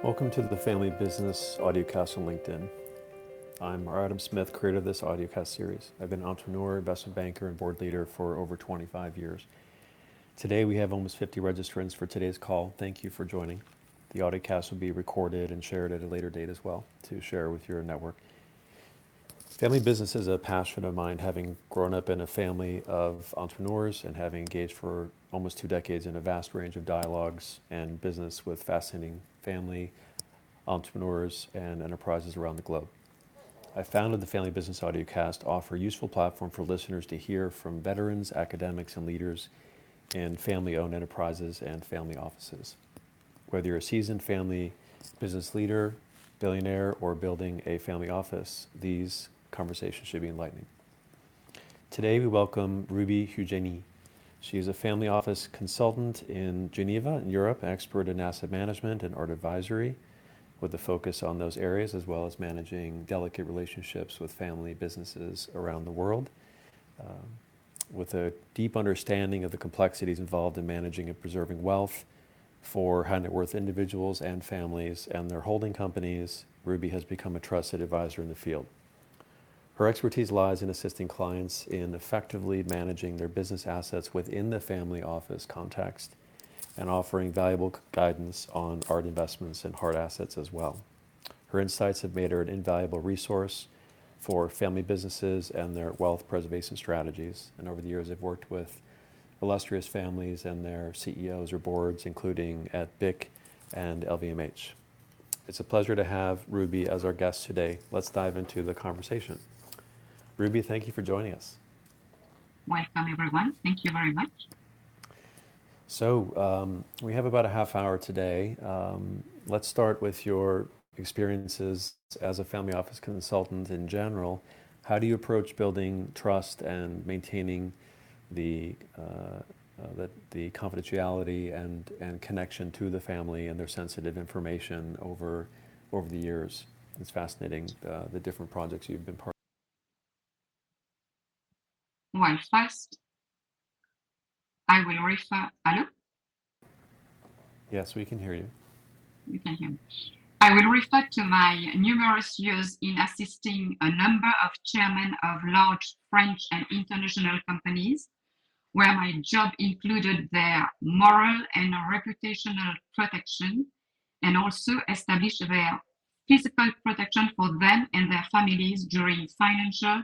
Welcome to the Family Business Audiocast on LinkedIn. I'm Adam Smith, creator of this audiocast series. I've been an entrepreneur, investment banker, and board leader for over 25 years. Today we have almost 50 registrants for today's call. Thank you for joining. The audiocast will be recorded and shared at a later date as well to share with your network. Family business is a passion of mine, having grown up in a family of entrepreneurs and having engaged for almost 2 decades in a vast range of dialogues and business with fascinating family, entrepreneurs, and enterprises around the globe. I founded the Family Business Audiocast to offer a useful platform for listeners to hear from veterans, academics, and leaders in family-owned enterprises and family offices. Whether you're a seasoned family business leader, billionaire, or building a family office, these conversations should be enlightening. Today we welcome Ruby Hugueny. She is a family office consultant in Geneva, in Europe, an expert in asset management and art advisory, with a focus on those areas, as well as managing delicate relationships with family businesses around the world, with a deep understanding of the complexities involved in managing and preserving wealth for high net worth individuals and families and their holding companies. Ruby has become a trusted advisor in the field. Her expertise lies in assisting clients in effectively managing their business assets within the family office context and offering valuable guidance on art investments and hard assets as well. Her insights have made her an invaluable resource for family businesses and their wealth preservation strategies. And over the years, I've worked with illustrious families and their CEOs or boards, including at BIC and LVMH. It's a pleasure to have Ruby as our guest today. Let's dive into the conversation. Ruby, thank you for joining us. Welcome, everyone. Thank you very much. So we have about a half hour today. Let's start with your experiences as a family office consultant in general. How do you approach building trust and maintaining the confidentiality and connection to the family and their sensitive information over the years? It's fascinating, the different projects you've been part of. Well, first, I will refer. Hello? Yes, we can hear you. You can hear me. I will refer to my numerous years in assisting a number of chairmen of large French and international companies, where my job included their moral and reputational protection, and also establish their physical protection for them and their families during financial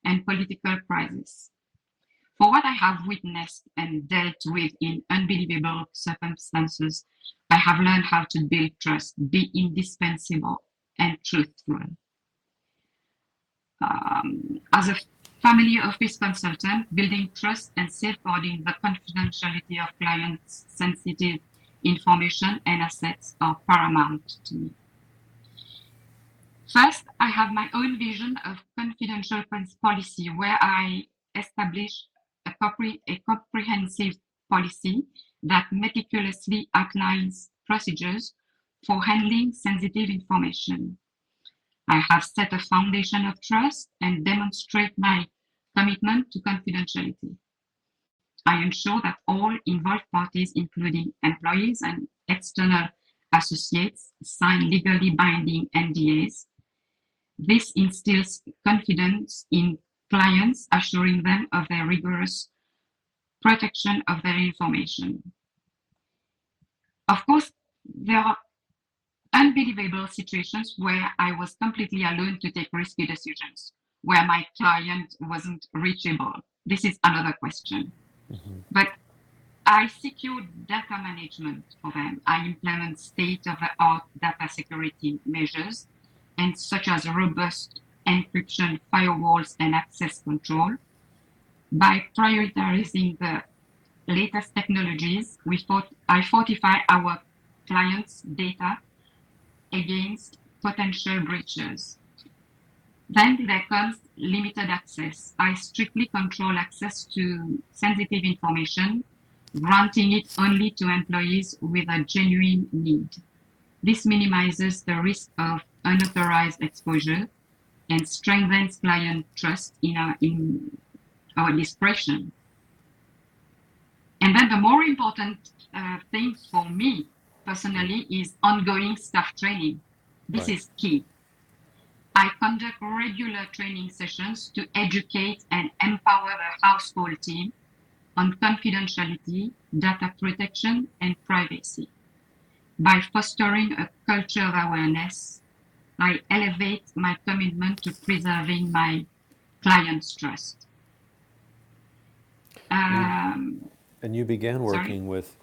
and political crises. For what I have witnessed and dealt with in unbelievable circumstances, I have learned how to build trust, be indispensable and truthful. As a family office consultant, building trust and safeguarding the confidentiality of clients' sensitive information and assets are paramount to me. First, I have my own vision of confidential policy, where I establish a comprehensive policy that meticulously outlines procedures for handling sensitive information. I have set a foundation of trust and demonstrate my commitment to confidentiality. I ensure that all involved parties, including employees and external associates, sign legally binding NDAs. This instills confidence in clients, assuring them of their rigorous protection of their information. Of course, there are unbelievable situations where I was completely alone to take risky decisions, where my client wasn't reachable. This is another question. Mm-hmm. But I secure data management for them. I implement state-of-the-art data security measures, and such as robust encryption, firewalls, and access control. By prioritizing the latest technologies, I fortify our clients' data against potential breaches. Then there comes limited access. I strictly control access to sensitive information, granting it only to employees with a genuine need. This minimizes the risk of unauthorized exposure and strengthens client trust in our discretion. And then the more important thing for me personally is ongoing staff training. This is key. I conduct regular training sessions to educate and empower the household team on confidentiality, data protection, and privacy. By fostering a culture of awareness, I elevate my commitment to preserving my clients' trust. And you began working with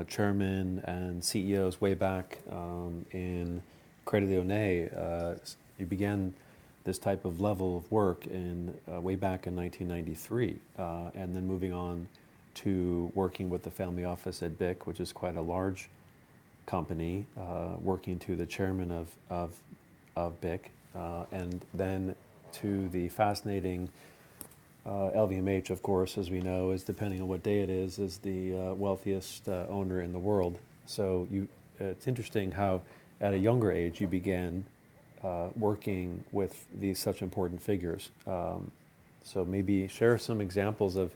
chairmen and CEOs way back in Crédit Lyonnais. You began this type of level of work in way back in 1993, and then moving on to working with the family office at BIC, which is quite a large company, working to the chairman of BIC, and then to the fascinating LVMH, of course, as we know, is, depending on what day it is the wealthiest owner in the world. So it's interesting how at a younger age you began working with these such important figures. So maybe share some examples of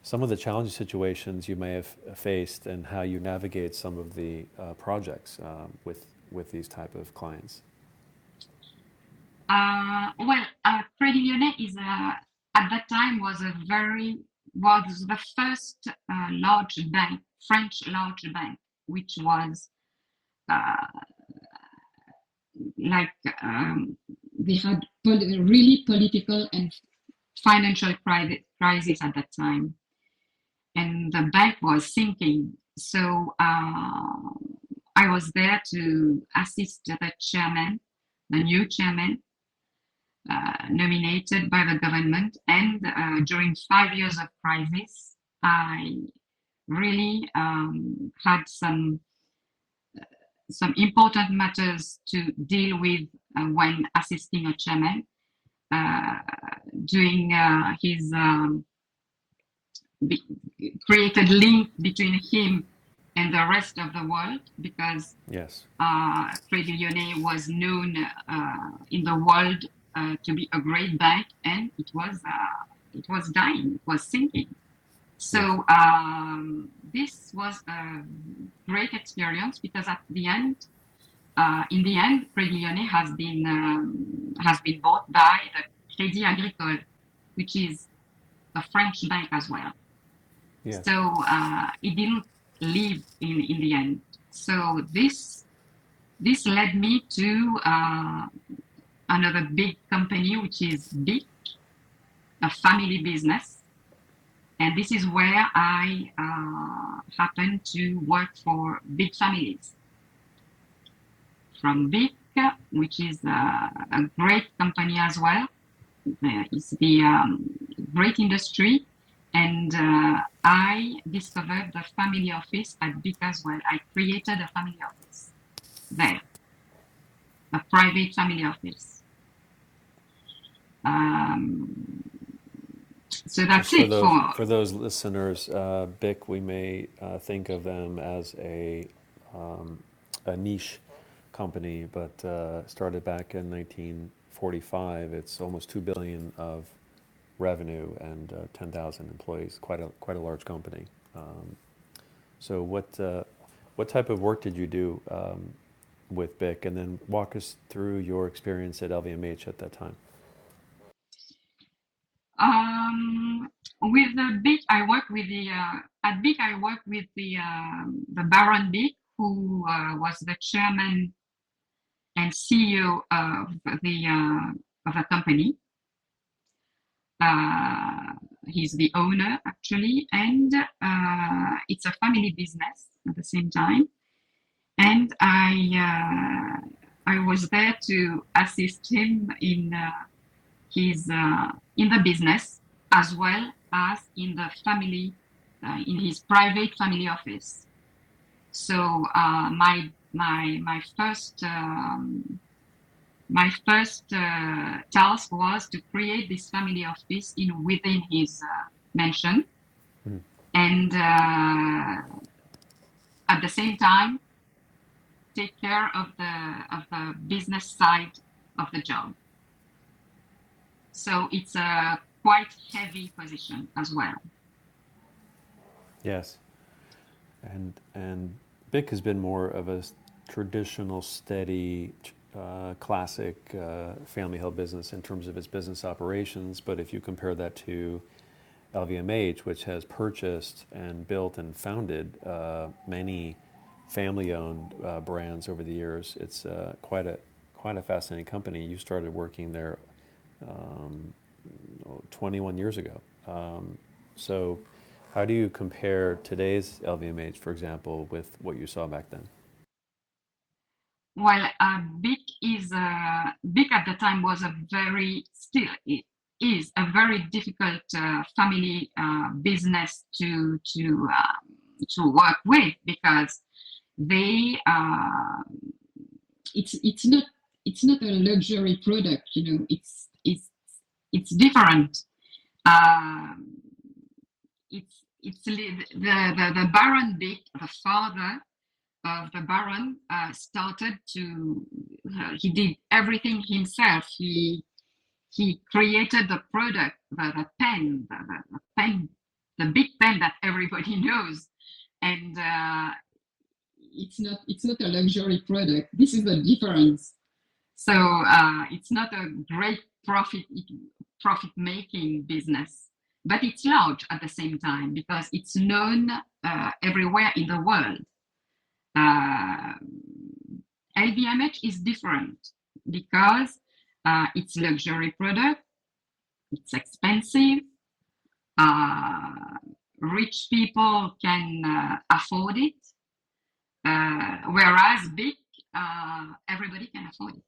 some of the challenging situations you may have faced and how you navigate some of the projects with these type of clients. Crédit Lyonnais is at that time was the first large bank, French large bank, which was they had really political and financial crisis at that time, and the bank was sinking. So I was there to assist the chairman, the new chairman, nominated by the government, and during 5 years of crisis, I really had some important matters to deal with when assisting a chairman, doing his created link between him and the rest of the world, because Crédit Lyonnais was known in the world to be a great bank, and it was dying, it was sinking. So this was a great experience, because in the end, Crédit Lyonnais has been bought by the Crédit Agricole, which is a French bank as well. Yeah. So it didn't live in the end. So this led me to another big company, which is BIC, a family business. And this is where I happen to work for big families. From BIC, which is a great company as well. It's the great industry. And I discovered the family office at BIC as well. I created a family office there, a private family office. So that's it. For those listeners, BIC, we may think of them as a niche company, but started back in 1945. It's almost $2 billion of revenue and 10,000 employees. Quite a large company. So what type of work did you do with BIC, and then walk us through your experience at LVMH at that time? With the BIC, I work with at BIC. I work with the Baron BIC, who was the chairman and CEO of the company. He's the owner, actually, and it's a family business at the same time. And I was there to assist him in the business, as well as in the family, in his private family office. So my first task was to create this family office within his mansion, and at the same time take care of the business side of the job. So it's a quite heavy position as well. Yes. And BIC has been more of a traditional, steady, classic family-held business in terms of its business operations. But if you compare that to LVMH, which has purchased and built and founded many family-owned brands over the years, it's quite a fascinating company. You started working there 21 years ago. So how do you compare today's LVMH, for example, with what you saw back then? Well, BIC at the time was still it is a very difficult family business to work with, because they it's not a luxury product, it's different. It's the Baron BIC, the father of the Baron, started to he did everything himself. He created the product, the pen, the pen, the big pen that everybody knows, and it's not a luxury product. This is the difference. So it's not a great profit making business, but it's large at the same time because it's known everywhere in the world. LVMH is different because it's luxury product, it's expensive, rich people can afford it, whereas BIC, everybody can afford it.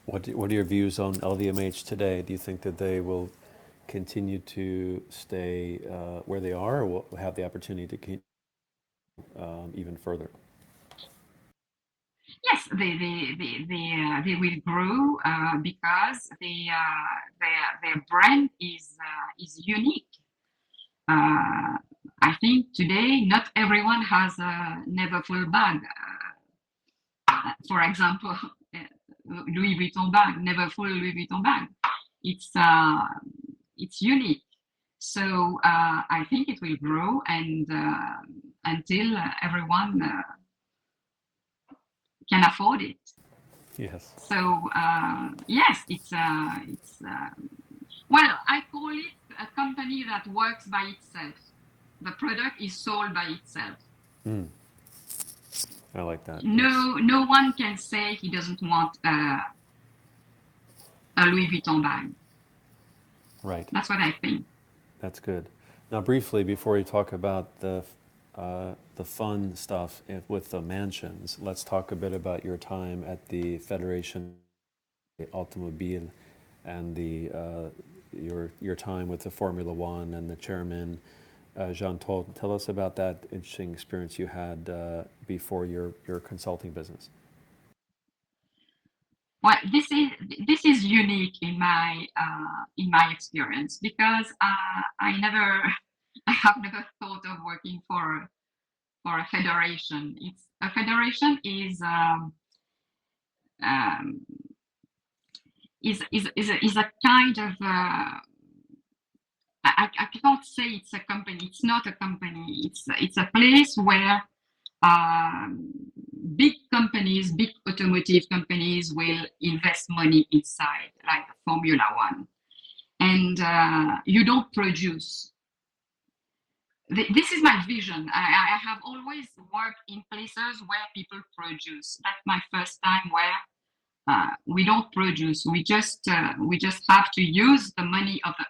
What are your views on LVMH today? Do you think that they will continue to stay where they are, or will have the opportunity to keep even further? Yes, they will grow because their brand is unique. I think today not everyone has a never full bag. For example, Louis Vuitton bag, never full Louis Vuitton bag. It's unique. So I think it will grow and until everyone can afford it. Yes. So yes, it's well, I call it a company that works by itself. The product is sold by itself. Mm. I like that. No one can say he doesn't want a Louis Vuitton bag. Right. That's what I think. That's good. Now, briefly, before we talk about the fun stuff with the mansions, let's talk a bit about your time at the Fédération Automobile and your time with the Formula One and the chairman, Jean Todt. Tell us about that interesting experience you had before your consulting business. Well, this is unique in my experience because I have never thought of working for a federation. A federation is a kind of I can't say it's a company. It's not a company. It's a place where big companies, big automotive companies will invest money inside, like Formula One. And you don't produce. This is my vision. I have always worked in places where people produce. That's my first time where we don't produce. We just have to use the money of the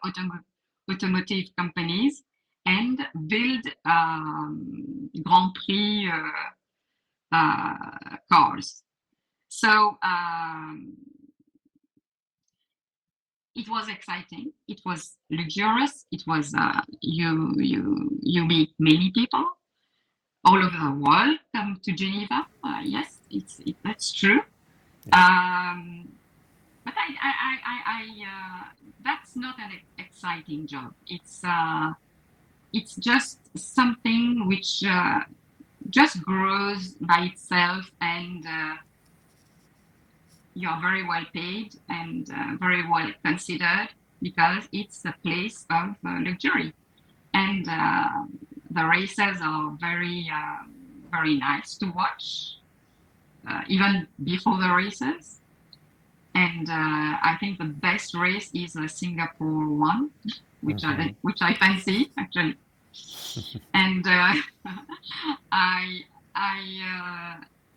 automotive companies and build Grand Prix cars. So it was exciting. It was luxurious. It was you meet many people all over the world come to Geneva. Yes, that's true. But that's not an exciting job. It's just something which just grows by itself, and you're very well paid and very well considered because it's a place of luxury. and the races are very nice to watch, even before the races. And I think the best race is the Singapore one, which I fancy actually. And I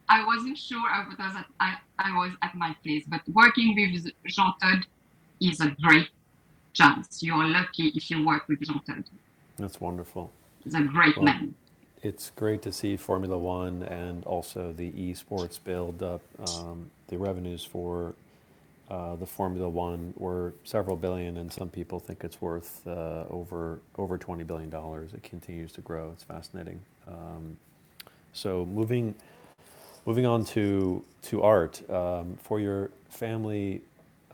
I wasn't sure because I was at my place, but working with Jean Todt is a great chance. You are lucky if you work with Jean Todt. That's wonderful. He's a great man. It's great to see Formula One and also the esports build up. The revenues for the Formula One were several billion, and some people think it's worth over $20 billion. It continues to grow. It's fascinating. So moving on to art, for your family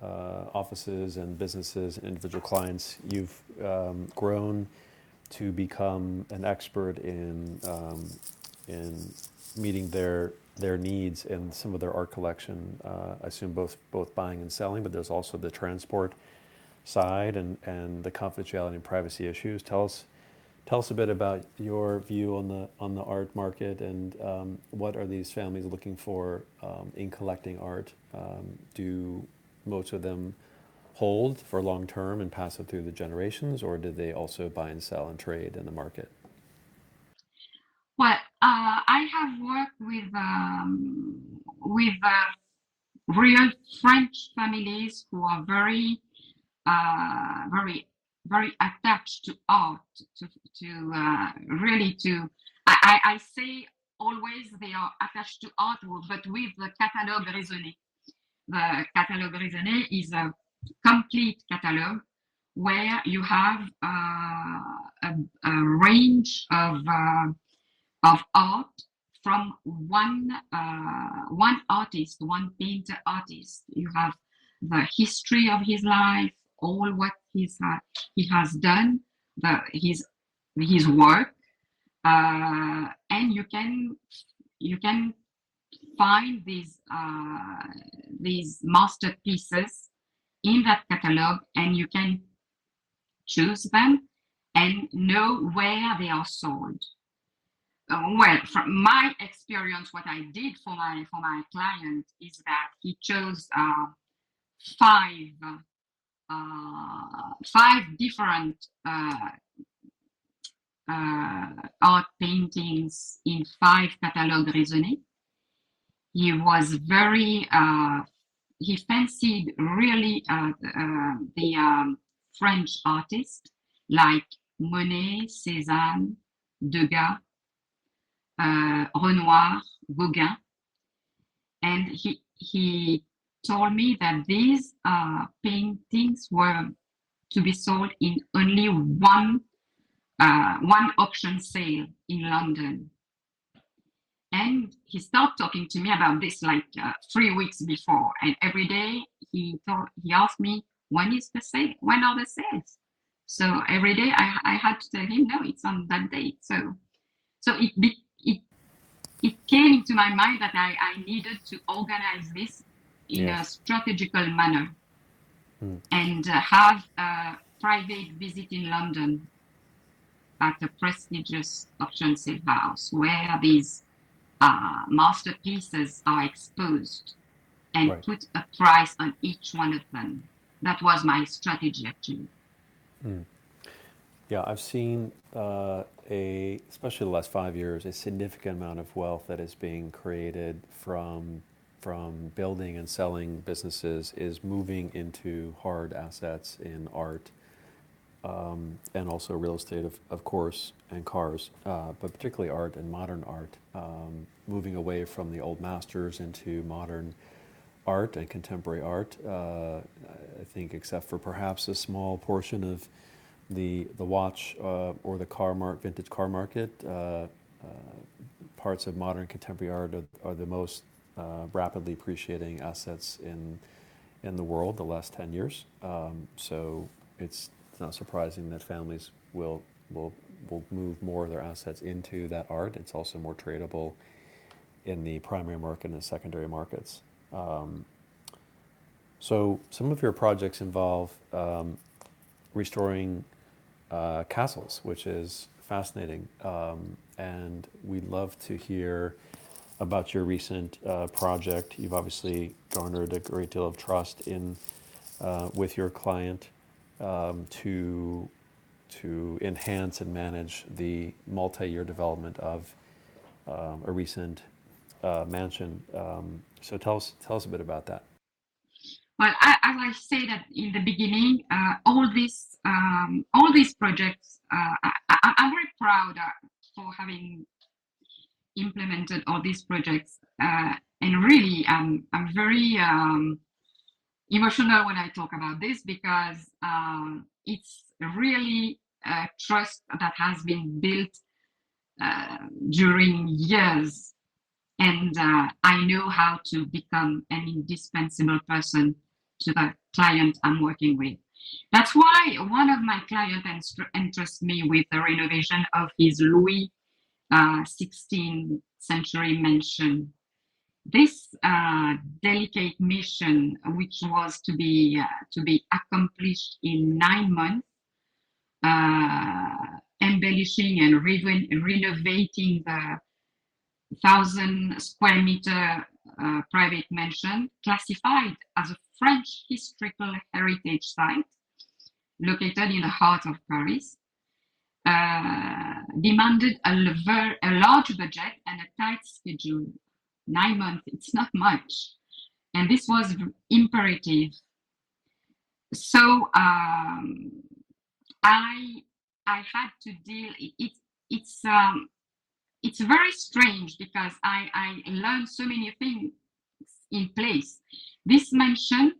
offices and businesses and individual clients, you've grown to become an expert in meeting their needs and some of their art collection. I assume both buying and selling, but there's also the transport side and the confidentiality and privacy issues. Tell us a bit about your view on the art market, and what are these families looking for in collecting art? Do most of them hold for long term and pass it through the generations, or do they also buy and sell and trade in the market? Well, I have worked with real French families who are very attached to art. Really to I say always they are attached to art, but with the catalogue raisonné. The catalogue raisonné is a complete catalogue where you have a range of art from one artist, one painter artist. You have the history of his life, all what he has done, his work, and you can find these masterpieces in that catalog, and you can choose them and know where they are sold. Well, from my experience, what I did for my client is that he chose five different art paintings in 5 catalogues raisonnés. He was he fancied really the French artists like Monet, Cézanne, Degas, Renoir, Gauguin, and he told me that these paintings were to be sold in only one auction sale in London. And he started talking to me about this like 3 weeks before, and every day he asked me, when is the sale? When are the sales? So every day I had to tell him, no, it's on that date. So it came into my mind that I needed to organize this in a strategical manner, and have a private visit in London at a prestigious auction sale house where these masterpieces are exposed, and put a price on each one of them. That was my strategy, actually. Yeah, I've seen especially the last 5 years, a significant amount of wealth that is being created from building and selling businesses is moving into hard assets in art, and also real estate, of course, and cars, but particularly art and modern art, moving away from the old masters into modern art and contemporary art. I think, except for perhaps a small portion of the watch or the vintage car market, parts of modern contemporary art are the most rapidly appreciating assets in the world the last 10 years. So it's not surprising that families will move more of their assets into that art. It's also more tradable in the primary market and the secondary markets. So some of your projects involve restoring castles, which is fascinating. And we'd love to hear about your recent project. You've obviously garnered a great deal of trust in with your client to enhance and manage the multi-year development of a recent mansion. So tell us a bit about that. Well, as I said in the beginning, all these projects, I'm very proud for having implemented all these projects, and really, I'm very emotional when I talk about this because it's really a trust that has been built during years, and I know how to become an indispensable person to the client I'm working with. That's why one of my clients entrusts me with the renovation of his Louis 16th century mansion. This delicate mission, which was to be accomplished in 9 months, embellishing and renovating the 1,000 square meter private mansion, classified as a French historical heritage site located in the heart of Paris, demanded a large budget and a tight schedule. 9 months, it's not much. And this was imperative. So I had to deal, it's very strange because I learned so many things in place. This mansion,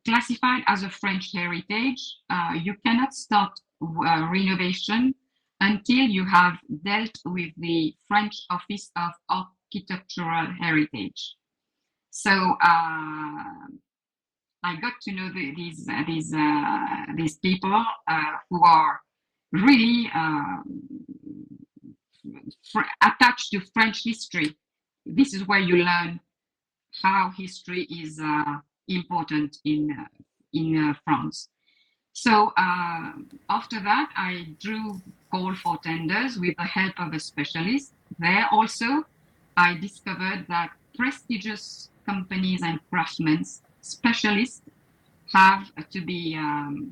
classified as a French heritage, you cannot start renovation until you have dealt with the French Office of Architectural Heritage. So I got to know these people who are really attached to French history. This is where you learn how history is important in France. So after that, I drew call for tenders with the help of a specialist. There also, I discovered that prestigious companies and craftsmen, specialists, have to be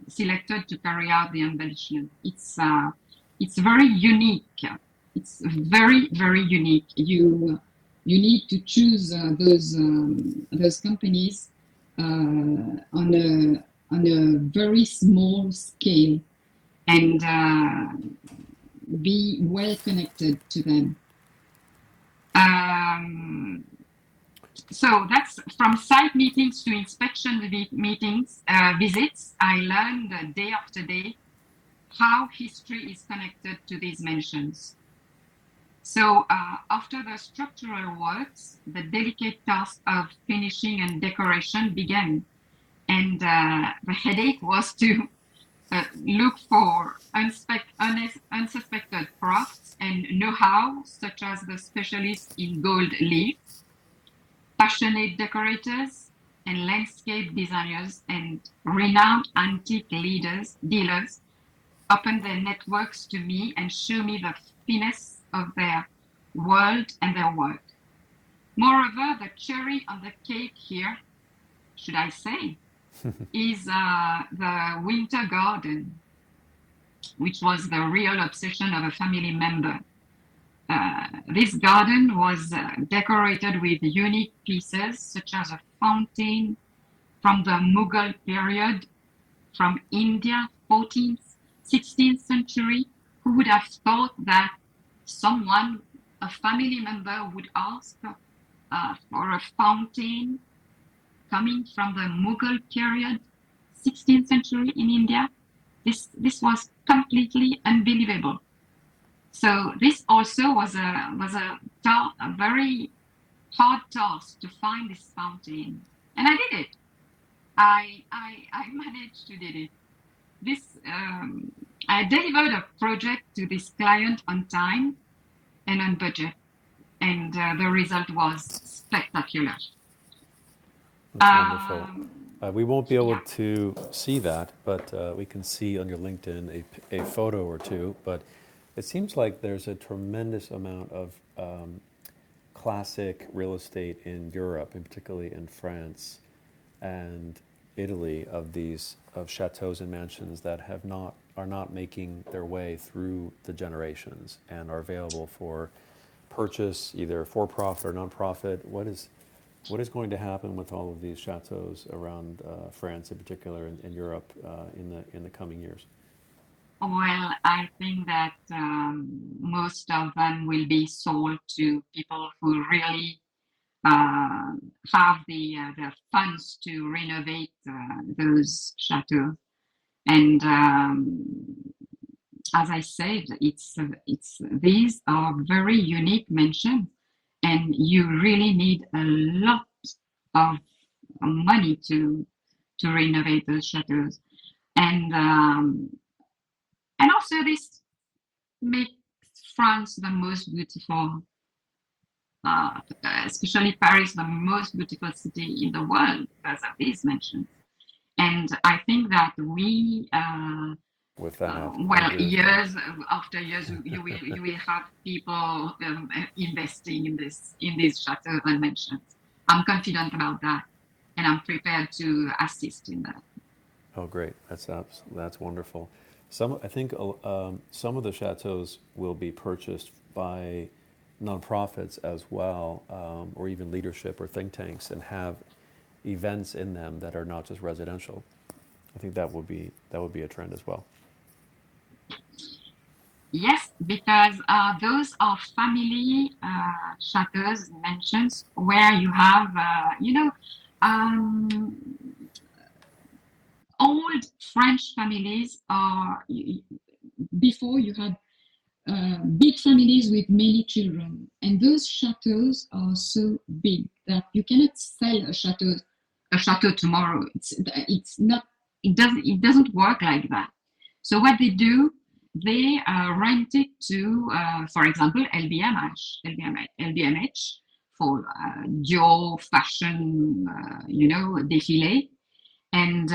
selected to carry out the embellishment. It's very unique. It's very, very unique. You need to choose those companies on a very small scale and be well connected to them. So that's from site meetings to inspection meetings, visits. I learned day after day how history is connected to these mansions. So after the structural works, the delicate task of finishing and decoration began. And the headache was to look for unsuspected crafts and know-how, such as the specialists in gold leaf, passionate decorators, and landscape designers, and renowned antique dealers open their networks to me and show me the finesse of their world and their work. Moreover, the cherry on the cake here, should I say, is the winter garden, which was the real obsession of a family member. This garden was decorated with unique pieces, such as a fountain from the Mughal period, from India, 14th, 16th century. Who would have thought that someone, a family member, would ask for a fountain coming from the Mughal period, 16th century in India? This was completely unbelievable. So this also was a very hard task to find this fountain, and I did it. I managed to do it. This I delivered a project to this client on time and on budget, and the result was spectacular. That's wonderful. We won't be able Yeah. to see that, but we can see on your LinkedIn a photo or two. But it seems like there's a tremendous amount of classic real estate in Europe, and particularly in France and Italy, of chateaus and mansions that are not making their way through the generations and are available for purchase, either for profit or non-profit. What is going to happen with all of these chateaus around France, in particular, in Europe, in the coming years? Well, I think that most of them will be sold to people who really have the funds to renovate those chateaux. And as I said, it's these are very unique mansions, and you really need a lot of money to renovate those chateaux. And also this makes France the most beautiful, especially Paris, the most beautiful city in the world because of these mentions. And I think that we, With that, I well, agree with that. years after years, you will have people investing in these chateaux and mansions. I'm confident about that, and I'm prepared to assist in that. Oh, great! That's wonderful. I think some of the chateaus will be purchased by nonprofits as well, or even leadership or think tanks, and have events in them that are not just residential. I think that would be a trend as well. Yes, because those are family chateaus, mansions, where you have, um, old French families are, before you had big families with many children. And those chateaus are so big that you cannot sell a chateau tomorrow. It's not, it doesn't work like that. So what they do, they rent it to, for example, LVMH for Dior fashion, défilé. And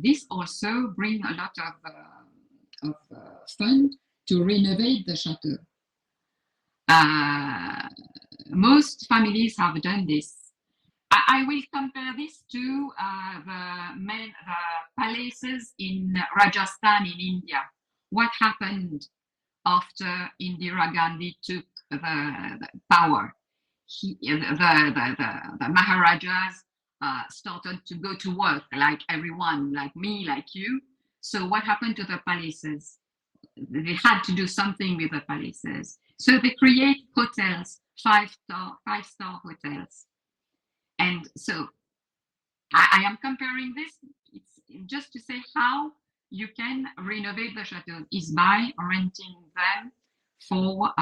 this also bring a lot of fund to renovate the chateau. Most families have done this. I will compare this to the palaces in Rajasthan in India. What happened after Indira Gandhi took the power? The Maharajas started to go to work like everyone, like me, like you. So what happened to the palaces? They had to do something with the palaces. So they create hotels, five-star hotels. And so I am comparing this. It's just to say how you can renovate the chateaux is by renting them for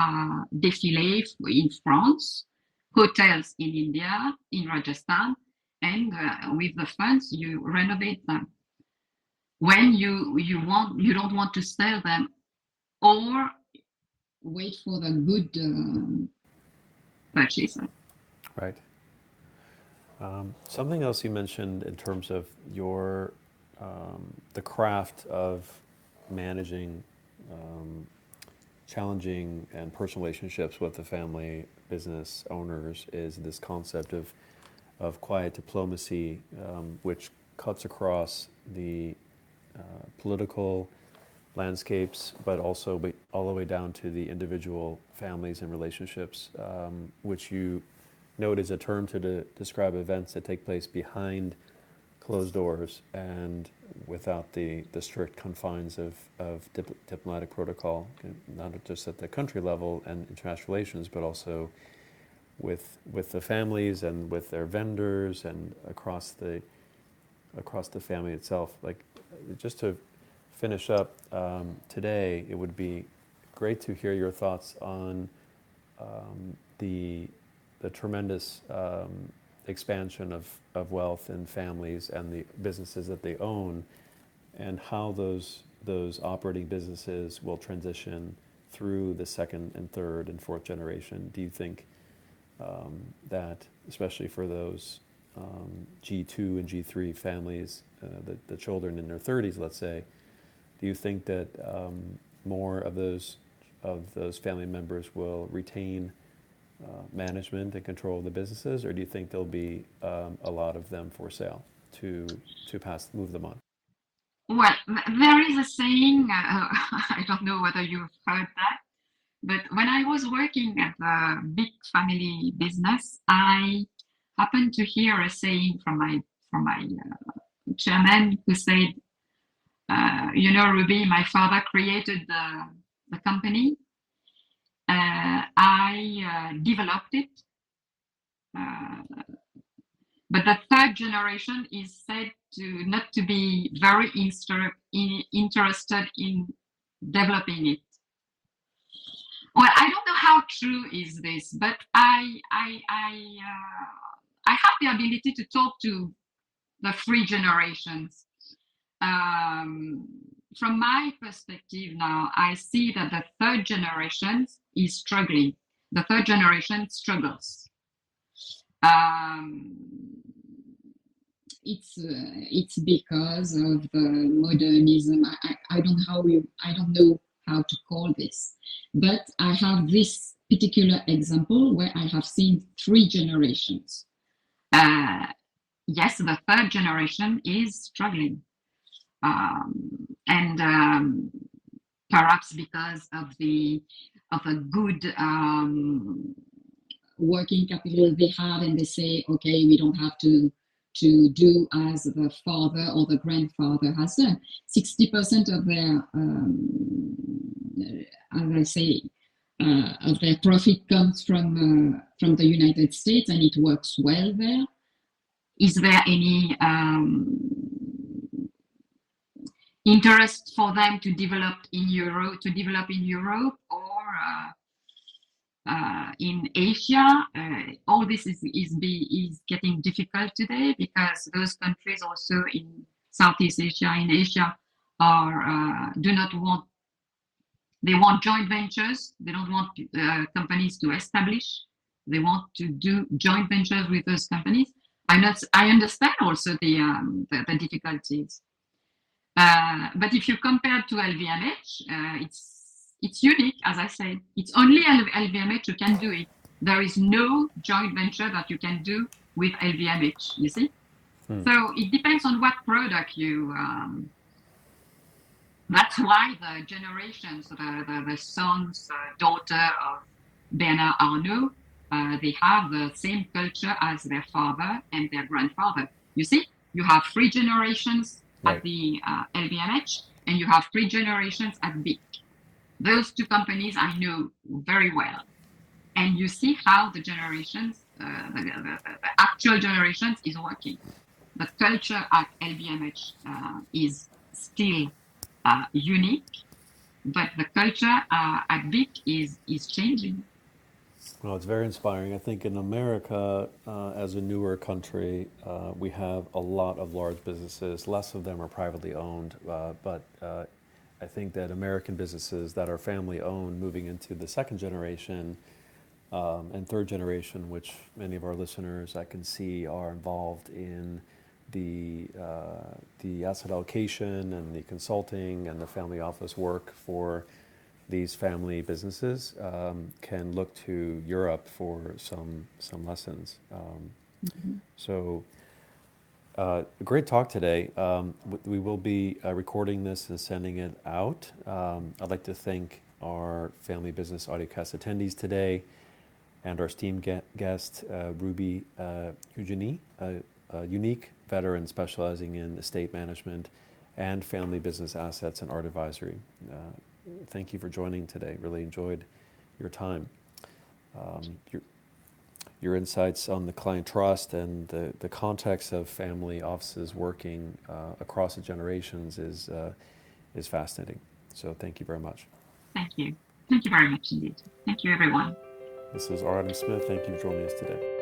défilé in France, hotels in India, in Rajasthan, and with the funds you renovate them. When you don't want to sell them or wait for the good purchaser. Right. Something else you mentioned in terms of your the craft of managing challenging and personal relationships with the family business owners is this concept of quiet diplomacy, which cuts across the political landscapes, but also all the way down to the individual families and relationships, which you note is a term to describe events that take place behind closed doors and without the strict confines of diplomatic protocol, not just at the country level and international relations, but also with the families and with their vendors and across the family itself. Like, just to finish up today, it would be great to hear your thoughts on the tremendous expansion of wealth in families and the businesses that they own, and how those operating businesses will transition through the second and third and fourth generation. Do you think that, especially for those G2 and G3 families, the children in their 30s, let's say, do you think that more of those family members will retain management and control of the businesses, or do you think there'll be a lot of them for sale to move them on? Well, there is a saying, I don't know whether you've heard that, but when I was working at a big family business, I happened to hear a saying from my chairman, who said, Ruby, my father created the company. I developed it. But the third generation is said to not to be very interested in developing it. Well, I don't know how true is this, but I have the ability to talk to the three generations. From my perspective now, I see that the third generation is struggling. The third generation struggles. It's because of the modernism. I don't know how to call this, but I have this particular example where I have seen three generations. Yes, the third generation is struggling, and perhaps because of the good working capital they have, and they say, okay, we don't have to do as the father or the grandfather has done. 60% of their, as I say, of their profit comes from the United States, and it works well there. Is there any interest for them to develop in Europe, or in Asia? All this is getting difficult today, because those countries also in Southeast Asia, in Asia, they want joint ventures. They don't want companies to establish. They want to do joint ventures with those companies. I understand also the difficulties. But if you compare to LVMH, it's unique, as I said. It's only LVMH who can do it. There is no joint venture that you can do with LVMH, you see? So it depends on what product you... that's why the generations, the sons, daughter of Bernard Arnault, they have the same culture as their father and their grandfather. You see, you have three generations at the LVMH, and you have three generations at BIC. Those two companies I know very well. And you see how the generations, the actual generations is working. The culture at LVMH is still unique, but the culture at BIC is changing. Well, it's very inspiring. I think in America, as a newer country, we have a lot of large businesses. Less of them are privately owned, but I think that American businesses that are family owned, moving into the second generation and third generation, which many of our listeners I can see are involved in the asset allocation and the consulting and the family office work for these family businesses, can look to Europe for some lessons. So great talk today. We will be recording this and sending it out. I'd like to thank our family business audiocast attendees today and our esteemed guest, Ruby Hugueny, a unique veteran specializing in estate management and family business assets and art advisory. Thank you for joining today. Really enjoyed your time. Your insights on the client trust and the context of family offices working across the generations is fascinating. So thank you very much. Thank you. Thank you very much indeed. Thank you, everyone. This is Adam Smith. Thank you for joining us today.